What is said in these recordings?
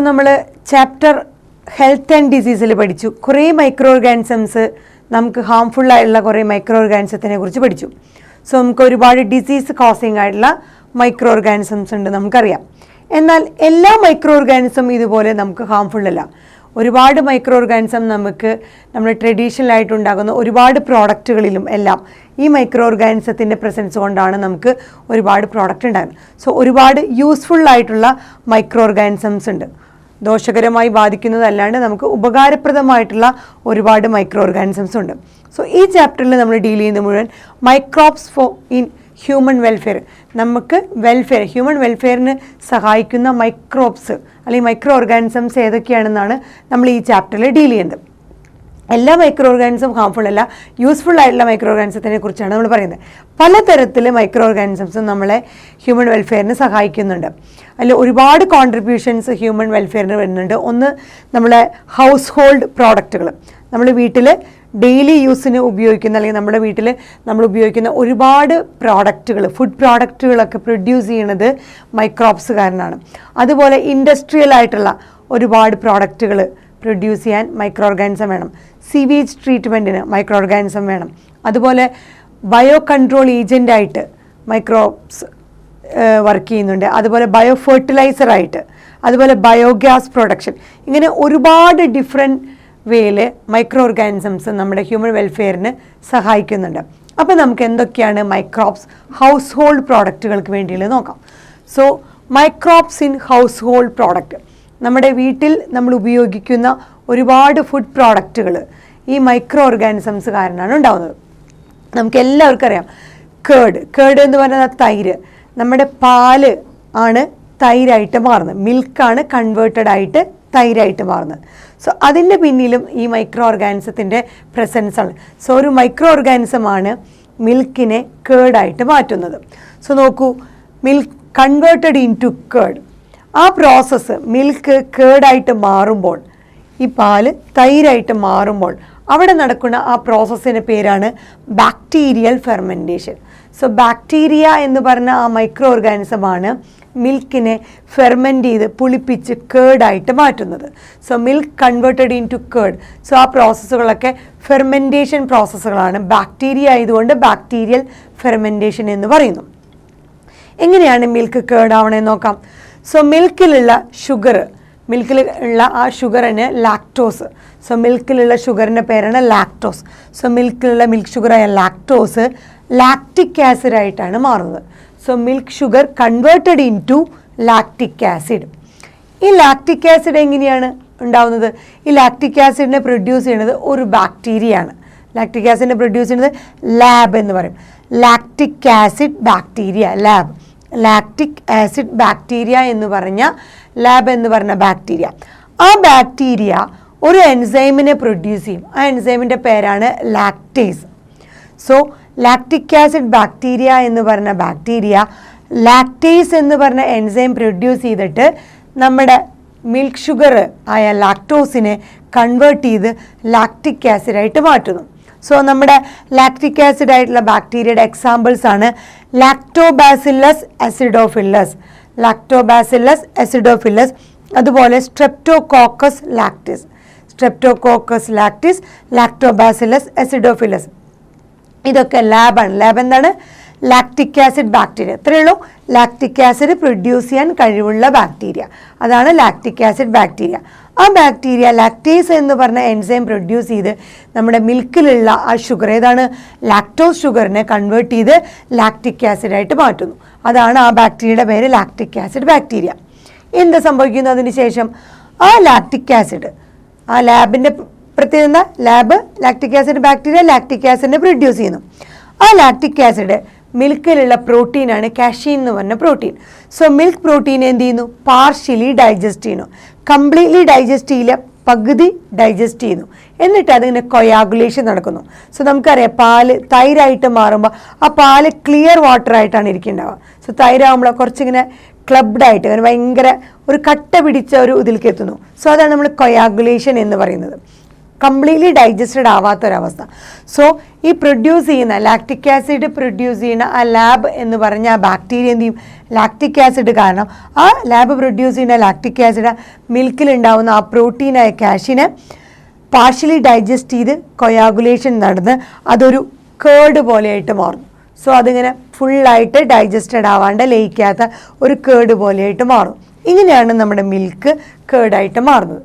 നമ്മൾ chapter health and ഡിസീസിൽ പഠിച്ചു. കുറേ മൈക്രോ ഓർഗാനിസംസ്, നമുക്ക് ഹാംഫുൾ ആയിട്ടുള്ള കുറേ മൈക്രോ ഓർഗാനിസത്തിനെ കുറിച്ച് പഠിച്ചു. സോ നമുക്ക് ഒരുപാട് ഡിസീസ് കോസിങ് ആയിട്ടുള്ള മൈക്രോ ഓർഗാനിസംസ് ഉണ്ട്, നമുക്കറിയാം. എന്നാൽ എല്ലാ മൈക്രോ ഓർഗാനിസം ഇതുപോലെ നമുക്ക് ഹാംഫുൾ അല്ല. ഒരുപാട് മൈക്രോ ഓർഗാനിസം നമുക്ക് നമ്മുടെ ട്രഡീഷണലായിട്ട് ഉണ്ടാകുന്ന ഒരുപാട് പ്രോഡക്റ്റുകളിലും എല്ലാം ഈ മൈക്രോ ഓർഗാനിസത്തിൻ്റെ പ്രസൻസ് കൊണ്ടാണ് നമുക്ക് ഒരുപാട് പ്രോഡക്റ്റ് ഉണ്ടാകുന്നത്. സോ ഒരുപാട് യൂസ്ഫുൾ ആയിട്ടുള്ള മൈക്രോ ഓർഗാനിസംസ് ഉണ്ട്. ദോഷകരമായി ബാധിക്കുന്നതല്ലാണ്ട് നമുക്ക് ഉപകാരപ്രദമായിട്ടുള്ള ഒരുപാട് മൈക്രോ ഓർഗാനിസംസ് ഉണ്ട്. സോ ഈ ചാപ്റ്ററിൽ നമ്മൾ ഡീൽ ചെയ്യുന്നത് മുഴുവൻ microbes for in human welfare, നമുക്ക് വെൽഫെയർ, ഹ്യൂമൻ വെൽഫെയറിന് സഹായിക്കുന്ന മൈക്രോബ്സ് അല്ലെങ്കിൽ മൈക്രോ ഓർഗാനിസംസ് ഏതൊക്കെയാണെന്നാണ് നമ്മൾ ഈ ചാപ്റ്ററിൽ ഡീൽ ചെയ്യുന്നത്. എല്ലാ മൈക്രോ ഓർഗാനിസം ഹാംഫുൾ അല്ല, യൂസ്ഫുൾ ആയിട്ടുള്ള മൈക്രോ ഓർഗാനിസത്തിനെ കുറിച്ചാണ് നമ്മൾ പറയുന്നത്. പലതരത്തിൽ മൈക്രോ ഓർഗാനിസംസും നമ്മളെ ഹ്യൂമൻ വെൽഫെയറിന് സഹായിക്കുന്നുണ്ട്. അതിൽ ഒരുപാട് കോൺട്രിബ്യൂഷൻസ് ഹ്യൂമൻ വെൽഫെയറിന് വരുന്നുണ്ട്. ഒന്ന്, നമ്മളെ ഹൗസ് ഹോൾഡ് പ്രോഡക്റ്റുകൾ, നമ്മൾ വീട്ടിൽ ഡെയിലി യൂസിന് ഉപയോഗിക്കുന്ന അല്ലെങ്കിൽ നമ്മുടെ വീട്ടിൽ നമ്മൾ ഉപയോഗിക്കുന്ന ഒരുപാട് പ്രോഡക്റ്റുകൾ, ഫുഡ് പ്രോഡക്റ്റുകളൊക്കെ പ്രൊഡ്യൂസ് ചെയ്യുന്നത് മൈക്രോബ്സ് കാരണമാണ്. അതുപോലെ ഇൻഡസ്ട്രിയൽ ആയിട്ടുള്ള ഒരുപാട് പ്രോഡക്റ്റുകൾ പ്രൊഡ്യൂസ് ചെയ്യാൻ മൈക്രോ ഓർഗാനിസം വേണം. സിവേജ് ട്രീറ്റ്മെൻറ്റിന് മൈക്രോ ഓർഗാനിസം വേണം. അതുപോലെ ബയോ കൺട്രോൾ ഏജൻ്റായിട്ട് മൈക്രോബ്സ് വർക്ക് ചെയ്യുന്നുണ്ട്. അതുപോലെ ബയോ ഫെർട്ടിലൈസറായിട്ട്, അതുപോലെ ബയോഗ്യാസ് പ്രൊഡക്ഷൻ, ഇങ്ങനെ ഒരുപാട് ഡിഫറെൻറ്റ് വേയിൽ മൈക്രോ ഓർഗാനിസംസ് നമ്മുടെ ഹ്യൂമൻ വെൽഫെയറിന് സഹായിക്കുന്നുണ്ട്. അപ്പോൾ നമുക്ക് എന്തൊക്കെയാണ് മൈക്രോബ്സ് ഹൗസ് ഹോൾഡ് പ്രോഡക്റ്റുകൾക്ക് വേണ്ടിയുള്ളത് നോക്കാം. So microbes in house hold product, നമ്മുടെ വീട്ടിൽ നമ്മൾ ഉപയോഗിക്കുന്ന ഒരുപാട് ഫുഡ് പ്രോഡക്റ്റുകൾ ഈ മൈക്രോ ഓർഗാനിസംസ് കാരണമാണ് ഉണ്ടാകുന്നത്. നമുക്ക് എല്ലാവർക്കും അറിയാം, കേർഡ് എന്ന് പറയുന്നത് തൈര്, നമ്മുടെ പാല് ആണ് തൈരായിട്ട് മാറുന്നത്, മിൽക്കാണ് കൺവേർട്ടഡ് ആയിട്ട് തൈരായിട്ട് മാറുന്നത്. സോ അതിൻ്റെ പിന്നിലും ഈ മൈക്രോ ഓർഗാനിസത്തിൻ്റെ പ്രസൻസ് ആണ്. സോ ഒരു മൈക്രോ ഓർഗാനിസമാണ് മിൽക്കിനെ കേർഡായിട്ട് മാറ്റുന്നത്. സോ നോക്കൂ, milk converted in to curd, ആ പ്രോസസ്സ് മിൽക്ക് കേർഡായിട്ട് മാറുമ്പോൾ, ഈ പാല് തൈരായിട്ട് മാറുമ്പോൾ അവിടെ നടക്കുന്ന ആ പ്രോസസ്സിൻ്റെ പേരാണ് ബാക്ടീരിയൽ ഫെർമെൻറ്റേഷൻ. സോ ബാക്ടീരിയ എന്ന് പറഞ്ഞ ആ മൈക്രോ ഓർഗാനിസമാണ് മിൽക്കിനെ ഫെർമെൻറ്റ് ചെയ്ത് പുളിപ്പിച്ച് കേർഡായിട്ട് മാറ്റുന്നത്. So milk converted in to curd. So ആ പ്രോസസ്സുകളൊക്കെ ഫെർമെൻറ്റേഷൻ പ്രോസസ്സുകളാണ്. ബാക്ടീരിയ ആയതുകൊണ്ട് ബാക്ടീരിയൽ ഫെർമെൻറ്റേഷൻ എന്ന് പറയുന്നു. എങ്ങനെയാണ് മിൽക്ക് കേർഡ് ആവണമെന്ന് നോക്കാം. സോ മിൽക്കിലുള്ള ആ ഷുഗറിന് ലാക്ടോസ്. സോ മിൽക്കിലുള്ള ഷുഗറിൻ്റെ പേരാണ് ലാക്ടോസ്. സോ മിൽക്കിലുള്ള മിൽക്ക് ഷുഗറായ ലാക്ടോസ് ലാക്റ്റിക് ആസിഡ് ആയിട്ടാണ് മാറുന്നത്. So milk sugar converted in to lactic acid. ഈ ലാക്റ്റിക് ആസിഡ് എങ്ങനെയാണ് ഉണ്ടാവുന്നത്? ഈ ലാക്റ്റിക് ആസിഡിനെ പ്രൊഡ്യൂസ് ചെയ്യുന്നത് ഒരു ബാക്ടീരിയയാണ്. ലാക്റ്റിക് ആസിഡിനെ പ്രൊഡ്യൂസ് ചെയ്യുന്നത് ലാബ് എന്ന് പറയും. Lactic acid bacteria, lactic acid bacteria എന്ന് പറഞ്ഞ ലാബ് എന്ന് പറഞ്ഞ ബാക്ടീരിയ. ആ ബാക്ടീരിയ ഒരു എൻസൈമിനെ പ്രൊഡ്യൂസ് ചെയ്യും. ആ എൻസൈമിൻ്റെ പേരാണ് lactase. So lactic acid bacteria എന്ന് പറഞ്ഞ ബാക്ടീരിയ ലാക്ടേസ് എന്ന് പറഞ്ഞ എൻസൈം പ്രൊഡ്യൂസ് ചെയ്തിട്ട് നമ്മുടെ മിൽക്ക് ഷുഗർ ആയ ലാക്ടോസിനെ കൺവേർട്ട് ചെയ്ത് ലാക്റ്റിക് ആസിഡായിട്ട് മാറ്റുന്നു. സോ നമ്മുടെ ലാക്റ്റിക് ആസിഡ് ആയിട്ടുള്ള ബാക്ടീരിയയുടെ എക്സാമ്പിൾസ് ആണ് ലാക്ടോബാസില്ലസ് അസിഡോഫില്ലസ്, അതുപോലെ സ്ട്രെപ്റ്റോകോക്കസ് ലാക്റ്റിസ്, ലാക്ടോബാസില്ലസ് അസിഡോഫില്ലസ്. ഇതൊക്കെ ലാബാണ്. ലാബ് എന്താണ്? Lactic acid bacteria. ഇത്രയേ ഉള്ളൂ. ലാക്റ്റിക് ആസിഡ് പ്രൊഡ്യൂസ് ചെയ്യാൻ കഴിവുള്ള ബാക്ടീരിയ, അതാണ് ലാക്റ്റിക് ആസിഡ് ബാക്ടീരിയ. ആ ബാക്ടീരിയ ലാക്ടേസ് എന്ന് പറഞ്ഞ എൻസൈം പ്രൊഡ്യൂസ് ചെയ്ത് നമ്മുടെ മിൽക്കിലുള്ള ആ ഷുഗർ, ഏതാണ് ലാക്ടോസ് ഷുഗറിനെ കൺവേർട്ട് ചെയ്ത് ലാക്റ്റിക് ആസിഡായിട്ട് മാറ്റുന്നു. അതാണ് ആ ബാക്ടീരിയയുടെ പേര് ലാക്റ്റിക് ആസിഡ് ബാക്ടീരിയ. എന്ത് സംഭവിക്കുന്നു അതിന് ശേഷം? ആ ലാക്റ്റിക് ആസിഡ്, ആ ലാബിൻ്റെ പ്രത്യേകത എന്താ? LAB lactic acid bacteria lactic ആസിഡിനെ പ്രൊഡ്യൂസ് ചെയ്യുന്നു. ആ ലാക്റ്റിക് ആസിഡ് മിൽക്കിലുള്ള പ്രോട്ടീനാണ് കാഷീൻ എന്ന് പറഞ്ഞ പ്രോട്ടീൻ. സോ മിൽക്ക് പ്രോട്ടീൻ എന്ത് ചെയ്യുന്നു? പാർഷ്യലി ഡൈജസ്റ്റ് ചെയ്യുന്നു. കംപ്ലീറ്റ്ലി ഡൈജസ്റ്റ് ചെയ്യില്ല, പകുതി ഡൈജസ്റ്റ് ചെയ്യുന്നു. എന്നിട്ട് അതിങ്ങനെ കൊയാഗുലേഷൻ നടക്കുന്നു. സോ നമുക്കറിയാം, പാല് തൈരായിട്ട് മാറുമ്പോൾ ആ പാല് ക്ലിയർ വാട്ടർ ആയിട്ടാണ് ഇരിക്കുന്നുണ്ടാവുക. സോ തൈരാകുമ്പോൾ കുറച്ചിങ്ങനെ ക്ലബ്ഡായിട്ട്, അങ്ങനെ ഭയങ്കര ഒരു കട്ട പിടിച്ച ഒരു ഇതിലേക്ക് എത്തുന്നു. സോ അതാണ് നമ്മൾ കൊയാഗുലേഷൻ എന്ന് പറയുന്നത്. കംപ്ലീറ്റ്ലി ഡൈജസ്റ്റഡ് ആവാത്തൊരവസ്ഥ. സോ ഈ പ്രൊഡ്യൂസ് ചെയ്യുന്ന ലാക്റ്റിക് ആസിഡ് പ്രൊഡ്യൂസ് ചെയ്യുന്ന ആ ലാബ് എന്ന് പറഞ്ഞ ആ ബാക്ടീരിയ എന്ത് ചെയ്യും, ലാക്റ്റിക് ആസിഡ് കാരണം ആ ലാബ് പ്രൊഡ്യൂസ് ചെയ്യുന്ന ലാക്റ്റിക് ആസിഡ് മിൽക്കിലുണ്ടാവുന്ന ആ പ്രോട്ടീനായ കാഷിനെ പാർഷ്യലി ഡൈജസ്റ്റ് ചെയ്ത് കൊയാഗുലേഷൻ നടന്ന് അതൊരു കേർഡ് പോലെയായിട്ട് മാറും. സോ അതിങ്ങനെ ഫുള്ളായിട്ട് ഡൈജസ്റ്റഡ് ആവാണ്ട് ലയിക്കാത്ത ഒരു കേർഡ് പോലെയായിട്ട് മാറും. ഇങ്ങനെയാണ് നമ്മുടെ മിൽക്ക് കേർഡായിട്ട് മാറുന്നത്.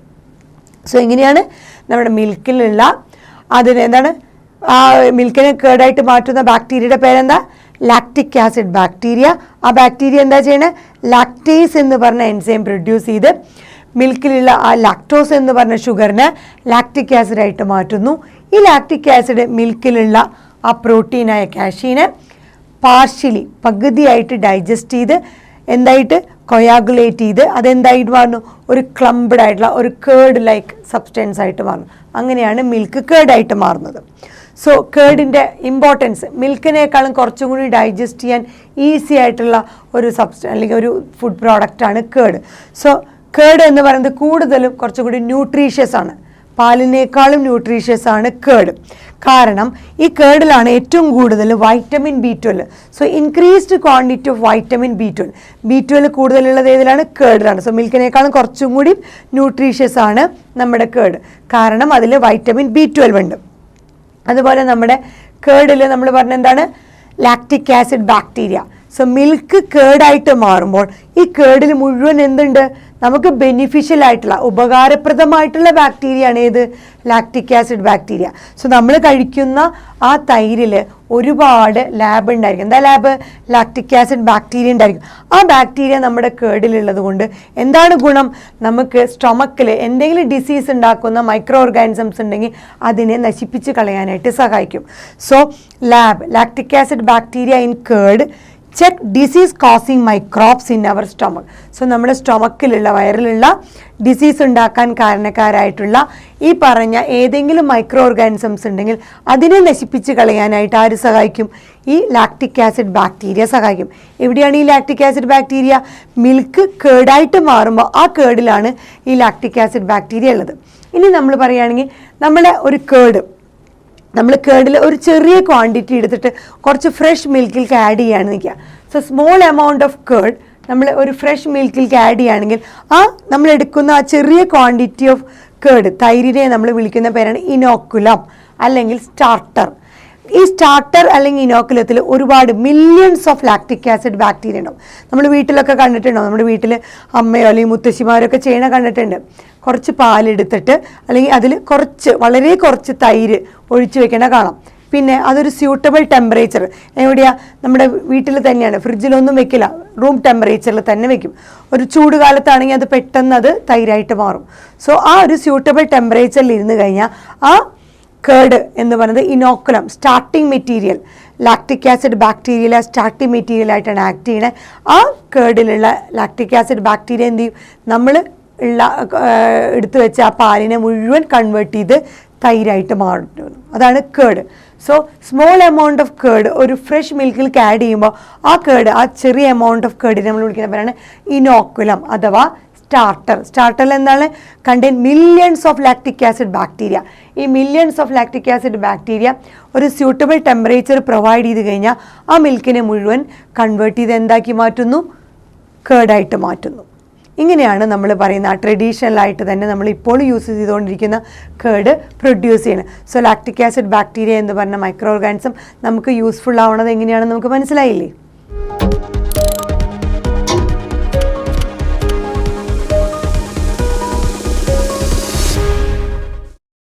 സോ ഇങ്ങനെയാണ് നമ്മുടെ മിൽക്കിലുള്ള അതിന് എന്താണ് ആ മിൽക്കിനെ കേർഡായിട്ട് മാറ്റുന്ന ബാക്ടീരിയയുടെ പേരെന്താ, ലാക്റ്റിക് ആസിഡ് ബാക്ടീരിയ. ആ ബാക്ടീരിയ എന്താ ചെയ്യണേ, ലാക്ടേസ് എന്ന് പറഞ്ഞ എൻസൈം പ്രൊഡ്യൂസ് ചെയ്ത് മിൽക്കിലുള്ള ആ ലാക്ടോസ് എന്ന് പറഞ്ഞ ഷുഗറിനെ ലാക്റ്റിക് ആസിഡായിട്ട് മാറ്റുന്നു. ഈ ലാക്റ്റിക് ആസിഡ് മിൽക്കിലുള്ള ആ പ്രോട്ടീനായ കാഷീനെ പാർഷ്യലി പകുതിയായിട്ട് ഡൈജസ്റ്റ് ചെയ്ത് എന്തായിട്ട് കൊയാഗുലേറ്റ് ചെയ്ത് അതെന്തായിട്ട് മാറുന്നു, ഒരു ക്ലംപ്ഡ് ആയിട്ടുള്ള ഒരു കേർഡ് ലൈക്ക് സബ്സ്റ്റൻസ് ആയിട്ട് മാറുന്നു. അങ്ങനെയാണ് മിൽക്ക് കേർഡായിട്ട് മാറുന്നത്. സോ കേർഡിൻ്റെ ഇമ്പോർട്ടൻസ്, മിൽക്കിനേക്കാളും കുറച്ചും കൂടി ഡൈജസ്റ്റ് ചെയ്യാൻ ഈസി ആയിട്ടുള്ള ഒരു അല്ലെങ്കിൽ ഒരു ഫുഡ് പ്രോഡക്റ്റാണ് കേർഡ്. സോ കേർഡ് എന്ന് പറയുന്നത് കൂടുതലും കുറച്ചും കൂടി ന്യൂട്രീഷ്യസ് ആണ്, പാലിനേക്കാളും ന്യൂട്രീഷ്യസ് ആണ് കേർഡ്. കാരണം ഈ കേർഡിലാണ് ഏറ്റവും കൂടുതൽ vitamin B12. So increased quantity of vitamin B12 കൂടുതലുള്ളത് ഏതിലാണ്, കേർഡിലാണ്. സോ മിൽക്കിനേക്കാളും കുറച്ചും കൂടി ന്യൂട്രീഷ്യസ് ആണ് നമ്മുടെ കേർഡ്, കാരണം അതിൽ വൈറ്റമിൻ B12 ഉണ്ട്. അതുപോലെ നമ്മുടെ കേർഡിൽ നമ്മൾ പറഞ്ഞ എന്താണ്, lactic acid bacteria. So milk കേർഡായിട്ട് മാറുമ്പോൾ ഈ കേർഡിൽ മുഴുവൻ എന്തുണ്ട്, നമുക്ക് ബെനിഫിഷ്യൽ ആയിട്ടുള്ള ഉപകാരപ്രദമായിട്ടുള്ള ബാക്ടീരിയ ആണ് ഏത്, ലാക്റ്റിക് ആസിഡ് ബാക്ടീരിയ. സോ നമ്മൾ കഴിക്കുന്ന ആ തൈരിൽ ഒരുപാട് ലാബ് ഉണ്ടായിരിക്കും. എന്താ ലാബ്, ലാക്റ്റിക് ആസിഡ് ബാക്ടീരിയ ഉണ്ടായിരിക്കും. ആ ബാക്ടീരിയ നമ്മുടെ കേർഡിലുള്ളത് കൊണ്ട് എന്താണ് ഗുണം, നമുക്ക് സ്റ്റൊമക്കിൽ എന്തെങ്കിലും ഡിസീസ് ഉണ്ടാക്കുന്ന മൈക്രോ ഓർഗാനിസംസ് ഉണ്ടെങ്കിൽ അതിനെ നശിപ്പിച്ച് കളയാനായിട്ട് സഹായിക്കും. So lactic acid bacteria in curd check disease causing microbes in our stomach. So നമ്മുടെ സ്റ്റൊമക്കിലുള്ള വയറിലുള്ള ഡിസീസ് ഉണ്ടാക്കാൻ കാരണക്കാരായിട്ടുള്ള ഈ പറഞ്ഞ ഏതെങ്കിലും മൈക്രോ ഓർഗാനിസംസ് ഉണ്ടെങ്കിൽ അതിനെ നശിപ്പിച്ച് കളയാനായിട്ട് ആര് സഹായിക്കും, ഈ ലാക്റ്റിക് ആസിഡ് ബാക്ടീരിയ സഹായിക്കും. എവിടെയാണ് ഈ ലാക്റ്റിക് ആസിഡ് ബാക്ടീരിയ, മിൽക്ക് കേർഡായിട്ട് മാറുമ്പോൾ ആ കേർഡിലാണ് ഈ ലാക്റ്റിക് ആസിഡ് ബാക്ടീരിയ ഉള്ളത്. ഇനി നമ്മൾ പറയുകയാണെങ്കിൽ നമ്മളെ ഒരു നമ്മൾ കേർഡിൽ ഒരു ചെറിയ ക്വാണ്ടിറ്റി എടുത്തിട്ട് കുറച്ച് ഫ്രഷ് മിൽക്കിലേക്ക് ആഡ് ചെയ്യുകയാണെന്ന് നിൽക്കുക. So small amount of curd നമ്മൾ ഒരു ഫ്രഷ് മിൽക്കിലേക്ക് ആഡ് ചെയ്യുകയാണെങ്കിൽ ആ നമ്മൾ എടുക്കുന്ന ആ ചെറിയ ക്വാണ്ടിറ്റി ഓഫ് കേർഡ് തൈരിനെ നമ്മൾ വിളിക്കുന്ന പേരാണ് ഇനോക്കുലം അല്ലെങ്കിൽ സ്റ്റാർട്ടർ. ഈ സ്റ്റാർട്ടർ അല്ലെങ്കിൽ ഇനോക്കുലത്തിൽ ഒരുപാട് millions of lactic acid bacteria ഉണ്ടാവും. നമ്മൾ വീട്ടിലൊക്കെ കണ്ടിട്ടുണ്ടോ, നമ്മുടെ വീട്ടിൽ അമ്മയോ അല്ലെങ്കിൽ മുത്തശ്ശിമാരൊക്കെ ചെയ്യണ കണ്ടിട്ടുണ്ട്. കുറച്ച് പാലെടുത്തിട്ട് അല്ലെങ്കിൽ അതിൽ വളരെ കുറച്ച് തൈര് ഒഴിച്ച് വെക്കണ കാണാം. പിന്നെ അതൊരു സ്യൂട്ടബിൾ ടെമ്പറേച്ചർ എവിടെയാ, നമ്മുടെ വീട്ടിൽ തന്നെയാണ്, ഫ്രിഡ്ജിലൊന്നും വെക്കില്ല, റൂം ടെമ്പറേച്ചറിൽ തന്നെ വെക്കും. ഒരു ചൂട് കാലത്താണെങ്കിൽ അത് പെട്ടെന്ന് അത് തൈരായിട്ട് മാറും. സോ ആ ഒരു സ്യൂട്ടബിൾ ടെമ്പറേച്ചറിൽ ഇരുന്ന് കഴിഞ്ഞാൽ ആ കേർഡ് എന്ന് പറയുന്നത് inoculum starting material, lactic acid ബാക്ടീരിയയിലെ സ്റ്റാർട്ടിങ് മെറ്റീരിയൽ ആയിട്ടാണ് ആക്ട് ചെയ്യണത്. ആ കേർഡിലുള്ള ലാക്റ്റിക് ആസിഡ് ബാക്ടീരിയ എന്ത് ചെയ്യും, നമ്മൾ എടുത്തു വെച്ച ആ പാലിനെ മുഴുവൻ കൺവേർട്ട് ചെയ്ത് തൈരായിട്ട് മാറുന്നു. അതാണ് curd. So small amount of curd ഒരു ഫ്രഷ് മിൽക്കിലേക്ക് ആഡ് ചെയ്യുമ്പോൾ ആ ചെറിയ എമൗണ്ട് ഓഫ് കേർഡിനെ നമ്മൾ വിളിക്കുന്ന പേരാണ് ഇനോക്കുലം അഥവാ സ്റ്റാർട്ടറിൽ എന്താണ്, contain millions of lactic acid bacteria. ഈ millions of lactic acid bacteria ഒരു സ്യൂട്ടബിൾ ടെമ്പറേച്ചർ പ്രൊവൈഡ് ചെയ്ത് കഴിഞ്ഞാൽ ആ മിൽക്കിനെ മുഴുവൻ കൺവേർട്ട് ചെയ്ത് എന്താക്കി മാറ്റുന്നു, കേർഡായിട്ട് മാറ്റുന്നു. ഇങ്ങനെയാണ് നമ്മൾ പറയുന്ന ട്രഡീഷണൽ ആയിട്ട് തന്നെ നമ്മൾ ഇപ്പോൾ യൂസ് ചെയ്തുകൊണ്ടിരിക്കുന്ന കേർഡ് പ്രൊഡ്യൂസ് ചെയ്യണം. സോ ലാക്റ്റിക് ആസിഡ് ബാക്ടീരിയ എന്ന് പറഞ്ഞ മൈക്രോ ഓർഗാനിസം നമുക്ക് യൂസ്ഫുൾ ആവണത് എങ്ങനെയാണെന്ന് നമുക്ക് മനസ്സിലായില്ലേ.